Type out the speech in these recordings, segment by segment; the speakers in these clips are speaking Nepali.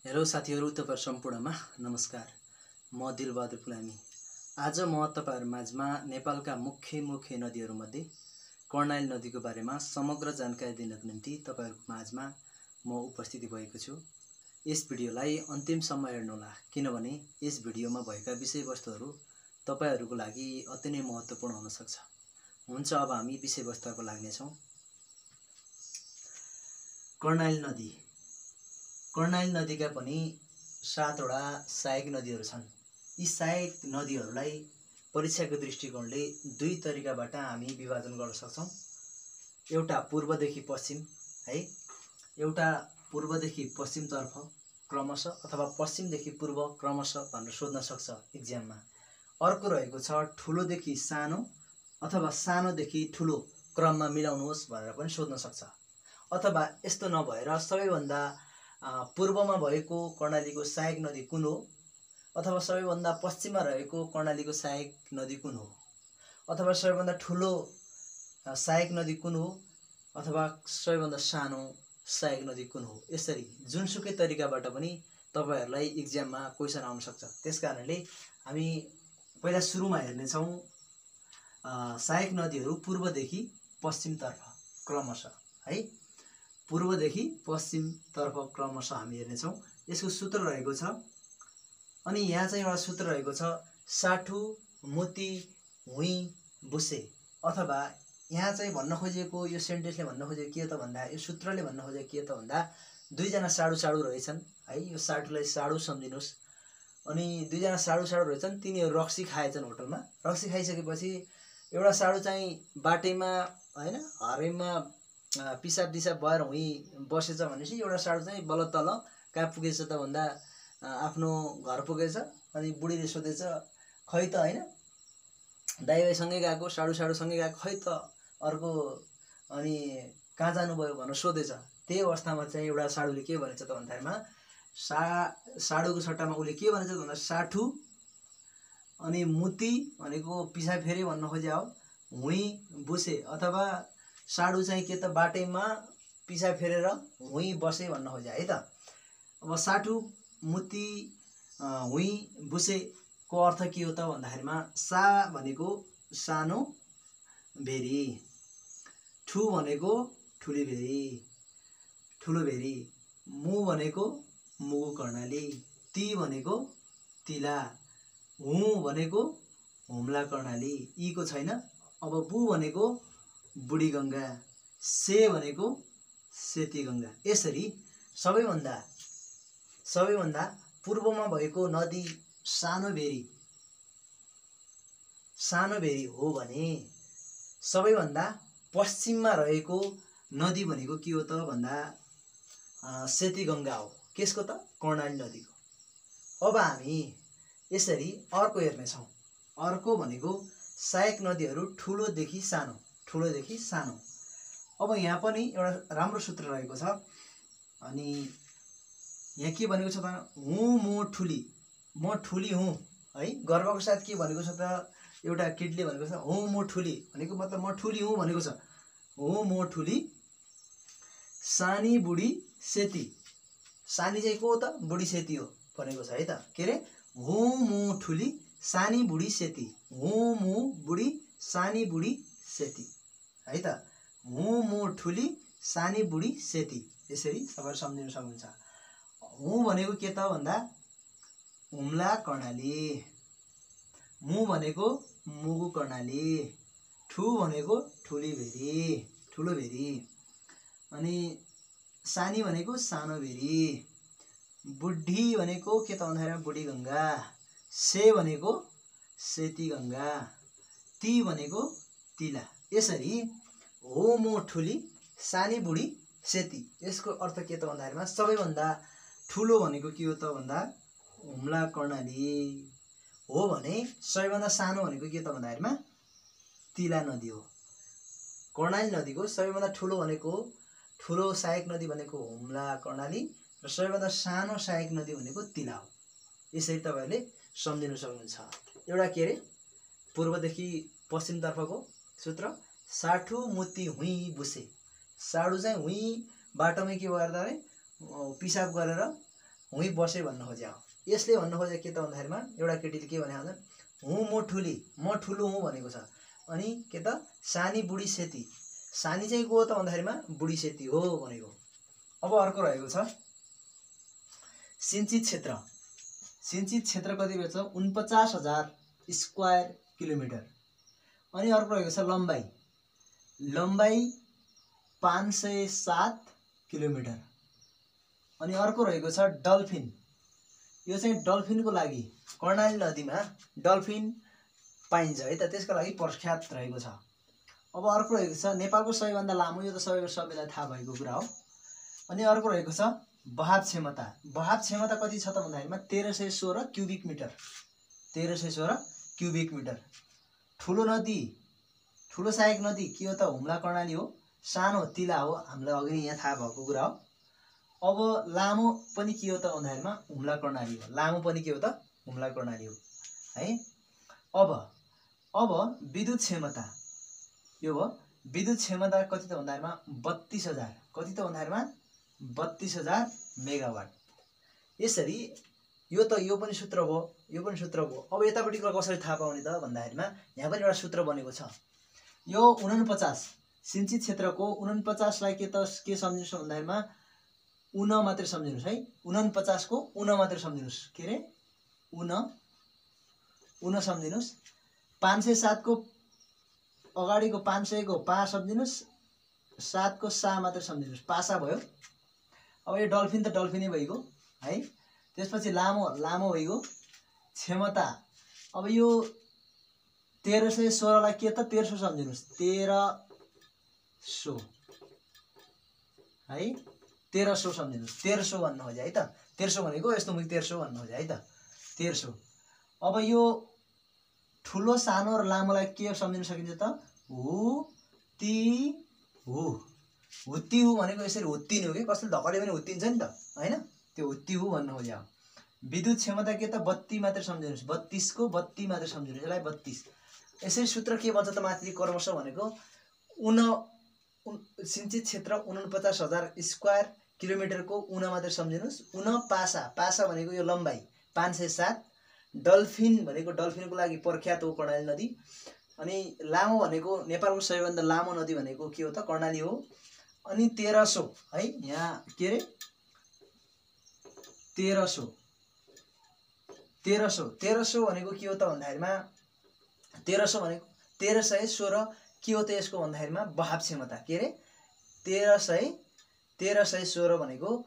हेलो साथीहरु, तपाईहरु सम्पूर्णमा नमस्कार। म दिलबहादुर पुलामी। आज म तपाईहरु माझमा नेपालका मुख्य नदीहरुमध्ये कर्णाली नदीको बारेमा समग्र जानकारी दिनको निम्ति तपाईहरुको माझमा म उपस्थित भएको छु। यस भिडियोलाई अन्तिमसम्म हेर्नुहोला, किनभने यस भिडियोमा भएका विषयवस्तुहरु तपाईहरुको लागि अति नै महत्त्वपूर्ण हुन सक्छ। हुन्छ, अब हामी विषयवस्तुतर्फ लाग्नेछौं। कर्णाली नदी। कर्णाली नदीका पनि 7 वटा सहायक नदीहरू छन्। यी सहायक नदीहरूलाई परीक्षाको दृष्टिकोणले दुई तरिकाबाट हामी विभाजन गर्न सक्छौं। एउटा पूर्वदेखि पश्चिम है, एउटा पूर्वदेखि पश्चिमतर्फ क्रमशः अथवा पश्चिमदेखि पूर्व क्रमशः भनेर सोध्न सक्छ एक्जाममा। अर्को रहेको छ ठुलोदेखि सानो अथवा सानोदेखि ठुलो क्रममा मिलाउनुहोस् भनेर पनि सोध्न सक्छ। अथवा यस्तो नभएर सबैभन्दा पूर्वमा भएको कर्णालीको सहायक नदी कुन हो, अथवा सबैभन्दा पश्चिममा रहेको कर्णालीको सहायक नदी कुन हो, अथवा सबैभन्दा ठुलो सहायक नदी कुन हो, अथवा सबैभन्दा सानो सहायक नदी कुन हो। यसरी जुनसुकै तरिकाबाट पनि तपाईहरुलाई एक्जाममा क्वेशन आउन सक्छ। त्यसकारणले हामी पहिला सुरुमा हेर्ने छौं सहायक नदीहरू पूर्वदेखि पश्चिमतर्फ क्रमशः है। पूर्वदेखि पश्चिमतर्फ क्रमशः हामी हेर्ने छौं। यसको सूत्र रहेको छ, अनि यहाँ चाहिँ एउटा सूत्र रहेको छ साठु मोती हुई बुसे। अथवा यहाँ चाहिँ भन्न खोजेको यो सेन्टेन्सले भन्न खोजेको के त भन्दा, यो सूत्रले भन्न खोजेको के त भन्दा, दुईजना साडु रहेछन् है। यो साडुलाई साडु सम्झिनुस्। अनि दुईजना साडु रहेछन्, तिनीहरू रक्सी खाएछन् होटलमा। रक्सी खाइसकेपछि एउटा साडु चाहिँ बाटैमा हैन हरेमा पिसाब दिसाब भएर हुई बसेछ भनेपछि एउटा साडु चाहिँ बल्ल तल कहाँ पुगेछ त भन्दा आफ्नो घर पुगेछ। अनि बुढीले सोधेछ खै त हैन दाइभाइ सँगै गएको, साडु सँगै गएको, खै त अर्को अनि कहाँ जानुभयो भनेर सोधेछ। त्यही अवस्थामा चाहिँ एउटा साडुले के भनेछ त भन्दामा साडुको सट्टामा उसले के भनेछ भन्दा साठु अनि मुती भनेको पिसाब फेरि भन्न खोज्या हो, हुई बुसे अथवा साडु चाहिँ के त बाटैमा पिसाब फेरेर हुई बसे भन्न खोज्या है त। अब साठु मुती हुई बुसे को अर्थ के हो त भन्दाखेरिमा सा भनेको सानो भेरी, ठु भनेको ठुली भेरी ठुलो भेरी, मु भनेको मुगु कर्णाली, ती भनेको तिला, हु भनेको हुम्ला कर्णाली, ई को छैन। अब बु भनेको बुढी गंगा, से भनेको सेती गंगा। यसरी सबैभन्दा पूर्वमा भएको नदी सानो भेरी हो भने सबैभन्दा पश्चिममा रहेको नदी भनेको के हो त भन्दा सेती गंगा हो। केसको त कर्णाली नदीको। अब हामी यसरी अर्को हेर्ने छौं। अर्को भनेको सहायक नदीहरू ठुलोदेखि सानो। अब यहाँ पनि एउटा राम्रो सूत्र रहेको छ। अनि यहाँ के भनेको छ त म ठुली हुँ है। गर्वको साथ के भनेको छ त, एउटा किडले भनेको छ म ठुली भनेको मतलब म ठुली हुँ भनेको छ। म ठुली सानी बुढी सेती, सानी चाहिँ को हो त, बुढी सेती हो भनेको छ है त। के रे म ठुली सानी बुढी सेती, म बुढी सानी बुढी सेती है त। म ठुली सानी बुढी सेती। यसरी तपाईहरु सम्झिन सक्नुहुन्छ। हु भनेको के त भन्दा हुम्ला कर्णाली, मु भनेको मुगु कर्णाली, ठु भनेको ठुलो भेरी, अनि सानी भनेको सानो भेरी, बुढी भनेको के त भन्दा बुढी गंगा, से भनेको सेती गंगा, ती भनेको तिला। यसरी हो म ठुली सानी बुढी सेती, यसको अर्थ के त भन्दाखेरिमा सबैभन्दा ठुलो भनेको के हो त भन्दा हुम्ला कर्णाली हो भने सबैभन्दा सानो भनेको के त भन्दाखेरिमा तिला नदी हो। कर्णाली नदीको सबैभन्दा ठुलो भनेको, ठुलो सहायक नदी भनेको हुम्ला कर्णाली र सबैभन्दा सानो सहायक नदी भनेको तिला हो। यसरी तपाईहरुले सम्झिन सक्नुहुन्छ। एउटा के रे पूर्वदेखि पश्चिमतर्फको सूत्र साठु मुती हुई बुसे। साडु चाहिँ हुई बाटोमै के गर्दा रे पिसाब गरेर हुँ बसे भन्नु खोजे हो। यसले भन्नु खोजे के त भन्दाखेरिमा एउटा केटीले के भने भन्दा हुँ म ठुली म ठुलो हुँ भनेको छ। अनि के त सानी बुढी सेती, सानी चाहिँ को हो त भन्दाखेरिमा बुढी सेती हो भनेको। अब अर्को रहेको छ सिन्चित क्षेत्र। सिन्चित क्षेत्र कति रहेछ 49,000 स्क्वायर किलोमिटर। अनि अर्को रहेको छ लम्बाइ, लम्बाइ 507 किलोमिटर। अनि अर्को रहेको छ डल्फिन, यो चाहिँ डल्फिनको लागि कर्णाली नदीमा डल्फिन पाइन्छ है त, त्यसको लागि प्रख्यात रहेको छ। अब अर्को रहेको छ नेपालको सबैभन्दा लामो, यो त सबैलाई थाहा भएको कुरा हो। अनि अर्को रहेको छ बहाव क्षमता। बहाव क्षमता कति छ त भन्दाखेरिमा 1316 क्युबिक मिटर, 1316 क्युबिक मिटर। ठुलो नदी, ठुलो सहायक नदी के हो त हुम्ला कर्णाली हो, सानो तिला हो, हामीलाई अघि यहाँ थाहा भएको कुरा हो। अब लामो पनि के हो त भन्दाखेरिमा हुम्ला कर्णाली हो, लामो पनि के हो त हुम्ला कर्णाली हो है। अब विद्युत क्षमता, यो हो विद्युत क्षमता कति त भन्दाखेरिमा 32,000, कति त भन्दाखेरिमा 32,000 मेगावाट। यसरी यो पनि सूत्र भयो, यो पनि सूत्र भयो। अब यतापट्टिको कसरी थाहा पाउने त भन्दाखेरिमा यहाँ पनि एउटा सूत्र बनेको छ। यो 49 सिन्चित क्षेत्रको 49लाई के सम्झिनुस् भन्दाखेरिमा उन मात्रै सम्झिनुस् है, 49 को उन मात्रै सम्झिनुस्, के रे उन सम्झिनुस्। 507 को अगाडिको 500 को पा सम्झिनुस्, 7 को सा मात्रै सम्झिनुस्, पासा भयो। अब यो डल्फिन त डल्फिनै भइगयो है। त्यसपछि लामो लामो भइगयो। क्षमता अब यो 1316 लाई के त 1300 सम्झिनुस्, 1300 है, 1300 सम्झिनुस्, 1300 भन्नु खोजे है त। 1300 भनेको यस्तो मुख 1300 भन्नु खोजे है त, 1300। अब यो ठुलो सानो र लामोलाई के सम्झिन सकिन्छ त हुत्ती हु, हुत्ती हु भनेको यसरी हुत्तिनु हो कि, कसैले धक्काले पनि हुत्तिन्छ नि त हैन, त्यो हुत्ती हु भन्नु खोज्या हो। विद्युत क्षमता के त 32 मात्रै सम्झिनुस्, 32 को 32 मात्रै सम्झिनुस्, यसलाई 32। यसरी सूत्र के भन्छ त माथि क्रमश भनेको सिन्चित क्षेत्र 49,000 स्क्वायर किलोमिटरको उन मात्रै सम्झिनुस्। उन पासा, पासा भनेको यो लम्बाइ 507। डल्फिन भनेको डल्फिनको लागि प्रख्यात हो कर्णाली नदी। अनि लामो भनेको नेपालको सबैभन्दा लामो नदी भनेको के हो त कर्णाली हो। अनि 1300 है, यहाँ के रे 1300 भनेको के हो त भन्दाखेरिमा 1300 भनेको 1316 के हो त यसको भन्दाखेरिमा बहाव क्षमता, के रे 1316 भनेको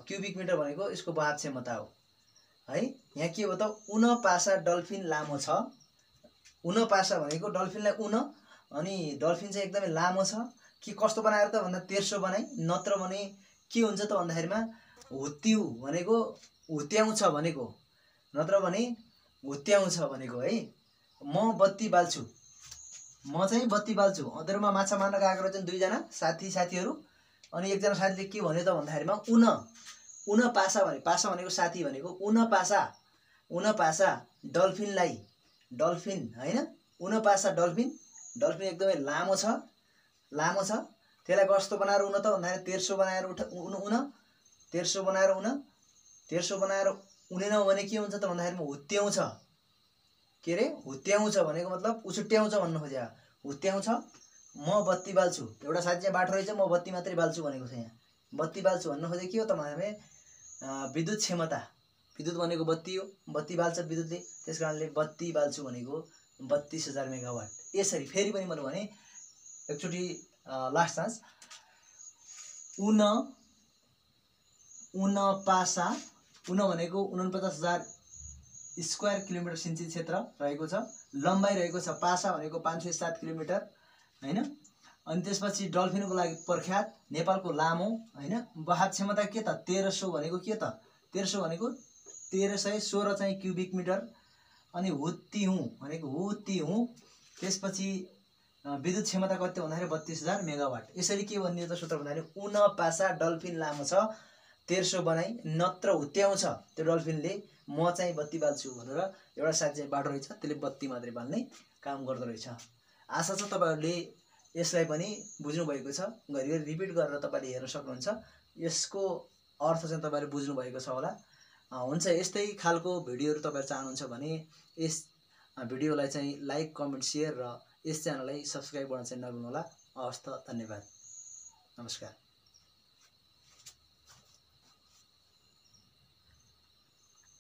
क्युबिक मिटर भनेको यसको बहाव क्षमता हो है। यहाँ के हो त उन पासा डल्फिन लामो छ। उन पासा भनेको डल्फिनलाई उन, अनि डल्फिन चाहिँ एकदमै लामो छ। के कस्तो बनाएर त भन्दा 1300 बनाइ, नत्र भने के हुन्छ त भन्दाखेरिमा हुत्तिउ भनेको हुत्याउँछ भनेको, नत्र भने हुत्याउँछ भनेको है। म बत्ती बाल्छु, म चाहिँ बत्ती बाल्छु। अँधेरोमा माछा मार्न गएको रहेछन् दुईजना साथीहरू। अनि एकजना साथीले के भन्यो त भन्दाखेरिमा उन पासा भने, पासा भनेको साथी भनेको, उन पासा डल्फिनलाई, डल्फिन हैन, उन पासा डल्फिन, डल्फिन एकदमै लामो छ, त्यसलाई कस्तो बनाएर उन त भन्दाखेरि 1300 बनाएर उन 1300 बनाएर उन, 1300 बनाएर उनेन भने के हुन्छ त भन्दाखेरिमा हुत्याउँछ, के रे हुत्याउँछ भनेको मतलब उछुट्याउँछ भन्नु खोज्या, हुत्याउँछ। म बत्ती बाल्छु, एउटा साथी चाहिँ बाटो रहेछ, म बत्ती मात्रै बाल्छु भनेको छ। यहाँ बत्ती बाल्छु भन्नु खोजे के हो त भने विद्युत क्षमता, विद्युत भनेको बत्ती हो, बत्ती बाल्छ विद्युतले, त्यस कारणले बत्ती बाल्छु भनेको 32,000 मेगावाट। यसरी फेरि पनि मैले भने एकचोटि लास्ट चान्स, उन पासा, उन भनेको 49,000 स्क्वायर किलोमिटर सिन्चित क्षेत्र रहेको छ। लम्बाइ रहेको छ, पासा भनेको 507 किलोमिटर हैन। अनि त्यसपछि डल्फिनको लागि प्रख्यात, नेपालको लामो हैन। बहाव क्षमता के त 1300 भनेको के त 1300 भनेको 1316 चाहिँ क्युबिक मिटर। अनि हुत्ती हु भनेको हुत्ती हु। त्यसपछि विद्युत क्षमता कति भन्दाखेरि 32,000 मेगावाट। यसरी के भन्ने त सूत्र भन्दाखेरि उन पासा डल्फिन लामो छ 1300 बनाइ, नत्र हुत्याउँछ त्यो डल्फिनले, म चाहिँ बत्ती बाल्छु भनेर एउटा साथी चाहिँ बाटो रहेछ, त्यसले बत्ती मात्रै बाल्ने काम गर्दो रहेछ। आशा छ तपाईहरुले यसलाई पनि बुझ्नु भएको छ। घरिघरि रिपिट गरेर तपाईले हेर्न सक्नुहुन्छ। यसको अर्थ चाहिँ तपाईँले बुझ्नु भएको छ होला। हुन्छ, यस्तै खालको भिडियोहरू तपाईँहरू चाहनुहुन्छ भने यस भिडियोलाई चाहिँ लाइक, कमेन्ट, सेयर र यस च्यानललाई सब्स्क्राइब गर्न चाहिँ नभुल्नुहोला। हवस् त, धन्यवाद, नमस्कार।